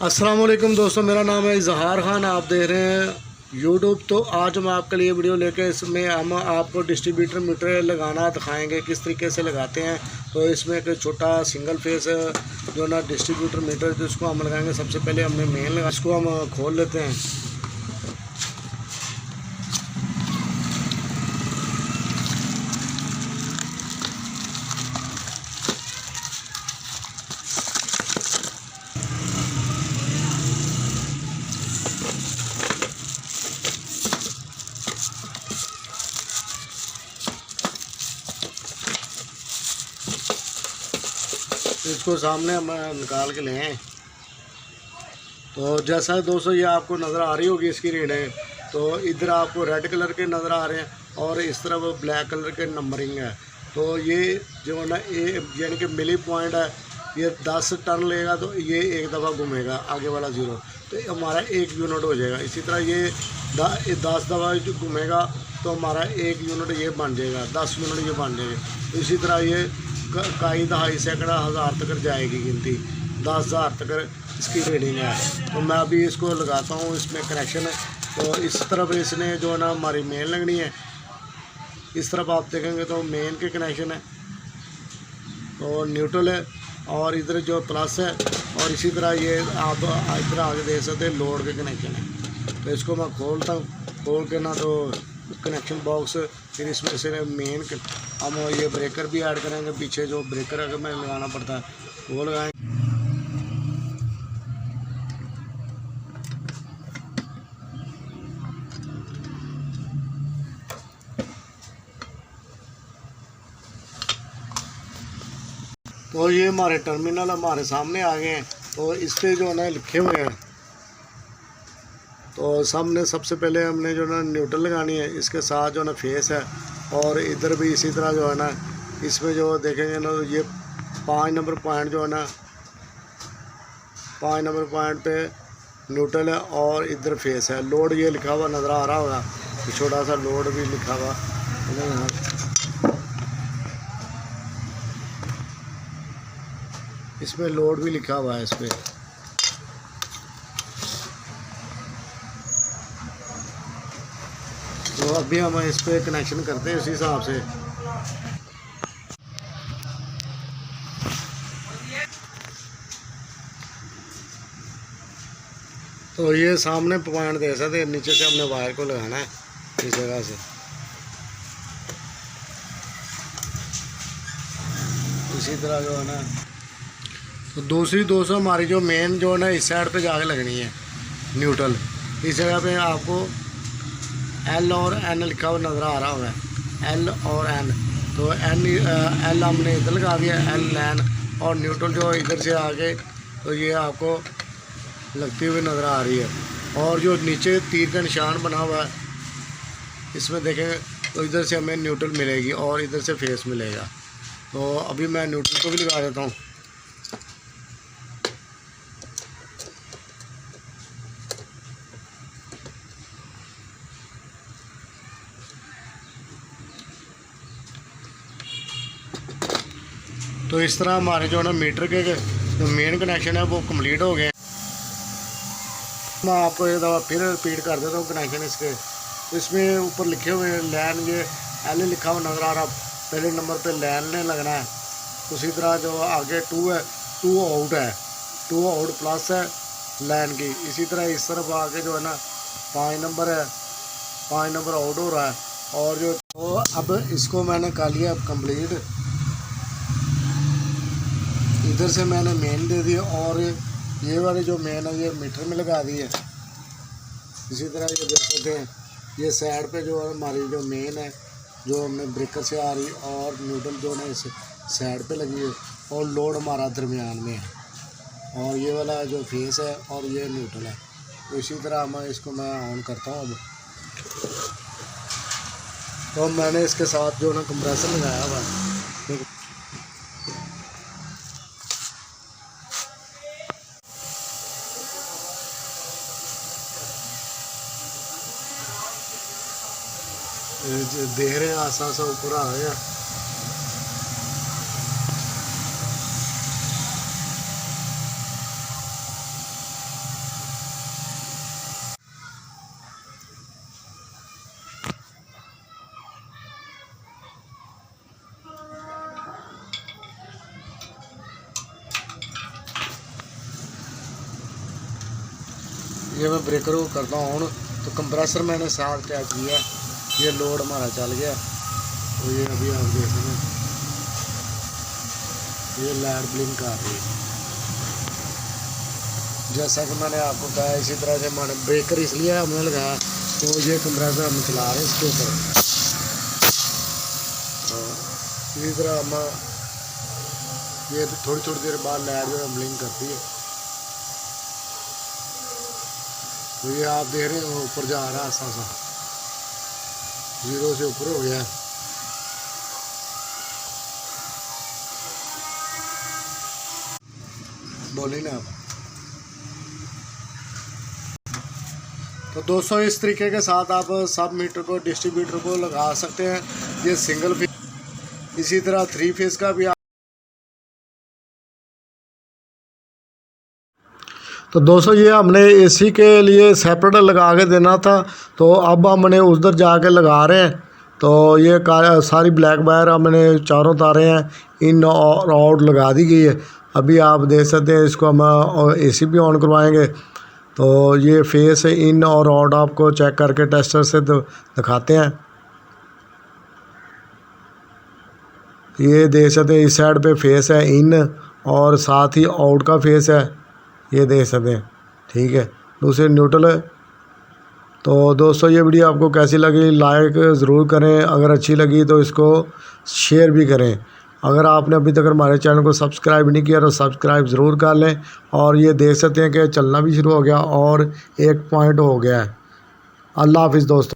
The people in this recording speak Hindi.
अस्सलाम वालेकुम दोस्तों, मेरा नाम है इजहार खान। आप देख रहे हैं यूट्यूब। तो आज हम आपके लिए वीडियो लेके इसमें हम आपको डिस्ट्रीब्यूटर मीटर लगाना दिखाएंगे किस तरीके से लगाते हैं। तो इसमें एक छोटा सिंगल फेस जो ना डिस्ट्रीब्यूटर मीटर तो इसको हम लगाएंगे। सबसे पहले हमने मेन लगा, इसको हम खोल लेते हैं। इसको सामने हम निकाल के ले आए। तो जैसा दोस्तों ये आपको नज़र आ रही होगी इसकी रीडें। तो इधर आपको रेड कलर के नज़र आ रहे हैं और इस तरफ ब्लैक कलर के नंबरिंग है। तो ये जो है ना ये यानी कि मिली पॉइंट है, ये 10 टर्न लेगा तो ये एक दफ़ा घूमेगा आगे वाला 0, तो हमारा 1 यूनिट हो जाएगा। इसी तरह ये 10 दफ़ा घूमेगा तो हमारा 1 यूनिट ये बन जाएगा, 10 यूनिट ये बन जाएगा। इसी तरह ये कई दहाई सैकड़ा हज़ार तक जाएगी गिनती, 10,000 तक इसकी रीडिंग है। तो मैं अभी इसको लगाता हूँ, इसमें कनेक्शन है। तो इस तरफ इसने जो है ना हमारी मेन लगनी है। इस तरफ आप देखेंगे तो मेन के कनेक्शन है और न्यूट्रल है और इधर जो प्लस है। और इसी तरह ये आप इधर आगे देख सकते हैं लोड के कनेक्शन है। तो इसको मैं खोलता हूँ, खोल के ना तो कनेक्शन बॉक्स, फिर इसमें से मेन हम ये ब्रेकर भी ऐड करेंगे। पीछे जो ब्रेकर अगर मैं लगाना पड़ता है वो लगाएंगे। तो ये हमारे टर्मिनल हमारे सामने आ गए हैं। तो इस पर जो है ना लिखे हुए हैं। तो सामने सबसे पहले हमने जो ना न्यूट्रल लगानी है, इसके साथ जो ना फेस है। और इधर भी इसी तरह जो है ना इसमें जो देखेंगे ना तो ये 5 नंबर पॉइंट जो है ना 5 नंबर पॉइंट पे न्यूट्रल है और इधर फेस है। लोड ये लिखा हुआ नज़र आ रहा होगा, छोटा सा लोड भी लिखा हुआ है। इसमें लोड भी लिखा हुआ है इस पर। तो अभी हम इस पर कनेक्शन करते हैं उसी हिसाब से। तो ये सामने पॉइंट दे सकते हैं, नीचे से हमने वायर को लगाना है इस जगह से। इसी तरह जो है ना तो दूसरी दोस्तों हमारी जो मेन जो है ना इस साइड पे जाके लगनी है न्यूट्रल। इस जगह पे आपको L और N लिखा हुआ नज़र आ रहा होगा, L और N। तो L हमने इधर लगा दिया, L और न्यूट्रल जो इधर से आगे तो ये आपको लगती हुई नज़र आ रही है। और जो नीचे तीर का निशान बना हुआ है इसमें देखें तो इधर से हमें न्यूट्रल मिलेगी और इधर से फेस मिलेगा। तो अभी मैं न्यूट्रल को भी लगा देता हूँ। तो इस तरह हमारे जो है ना मीटर के जो मेन कनेक्शन है वो कंप्लीट हो गए। मैं आपको एक दफ़ा फिर रिपीट कर देता हूँ कनेक्शन इसके। तो इसमें ऊपर लिखे हुए हैं लैन, ये L लिखा हुआ नज़र आ रहा, पहले नंबर पे लैन ने लगना है। उसी तरह जो आगे 2 है, 2 आउट है, 2 आउट प्लस है लैन की। इसी तरह इस तरफ आगे जो है ना 5 नंबर है, 5 नंबर आउट हो रहा है। और जो तो अब इसको मैंने कर लिया कंप्लीट। इधर से मैंने मेन दे दी और ये वाली जो मेन है ये मीटर में लगा दी है। इसी तरह ये देख सकते हैं ये साइड पे जो हमारी जो मेन है जो हमने ब्रेकर से आ रही और न्यूट्रल जो है इस साइड पे लगी है और लोड हमारा दरमियान में है। और ये वाला जो फेस है और ये न्यूट्रल है। तो इसी तरह मैं इसको ऑन करता हूँ अब। तो मैंने इसके साथ जो ना कंप्रेसर लगाया हुआ है। देख रहे हैं आसा आसा ऊपर आ गया। ये मैं ब्रेकर को करता हूँ ऑन। तो कंप्रेसर मैंने साथ अटैच किया, ये लोड हमारा चल गया। तो ये अभी आप देख रहे हैं, ये लाइट ब्लिंक कर रही है। जैसा कि मैंने आपको बताया, इसी तरह से मैंने ब्रेकर इसलिए हमने लगाया, तो ये कंप्रेसर हम चला रहे हैं इसके ऊपर। इसी तरह हम ये थोड़ी थोड़ी देर बाद लाइट जो है ब्लिंक करती है। तो ये आप देख रहे हैं ऊपर जा रहा है, ऐसा सा 0 से ऊपर हो गया है। बोलिए ना आप। तो दोस्तों इस तरीके के साथ आप सब मीटर को, डिस्ट्रीब्यूटर को लगा सकते हैं। ये सिंगल फेज, इसी तरह 3 फेज का भी। तो दोस्तों ये हमने एसी के लिए सेपरेट लगा के देना था, तो अब हमने उधर जाके लगा रहे हैं। तो ये सारी ब्लैक वायर हमने चारों तारे हैं इन और आउट लगा दी गई है। अभी आप देख सकते हैं, इसको हम एसी भी ऑन करवाएंगे। तो ये फेस इन और आउट आपको चेक करके टेस्टर से दिखाते हैं। ये देख सकते हैं, इस साइड पे फेस है इन और साथ ही आउट का फेस है, ये देख सकते हैं। ठीक है, दूसरे न्यूट्रल है। तो दोस्तों ये वीडियो आपको कैसी लगी, लाइक ज़रूर करें। अगर अच्छी लगी तो इसको शेयर भी करें। अगर आपने अभी तक हमारे चैनल को सब्सक्राइब नहीं किया तो सब्सक्राइब ज़रूर कर लें। और ये देख सकते हैं कि चलना भी शुरू हो गया और 1 पॉइंट हो गया है। अल्लाह हाफिज़ दोस्तों।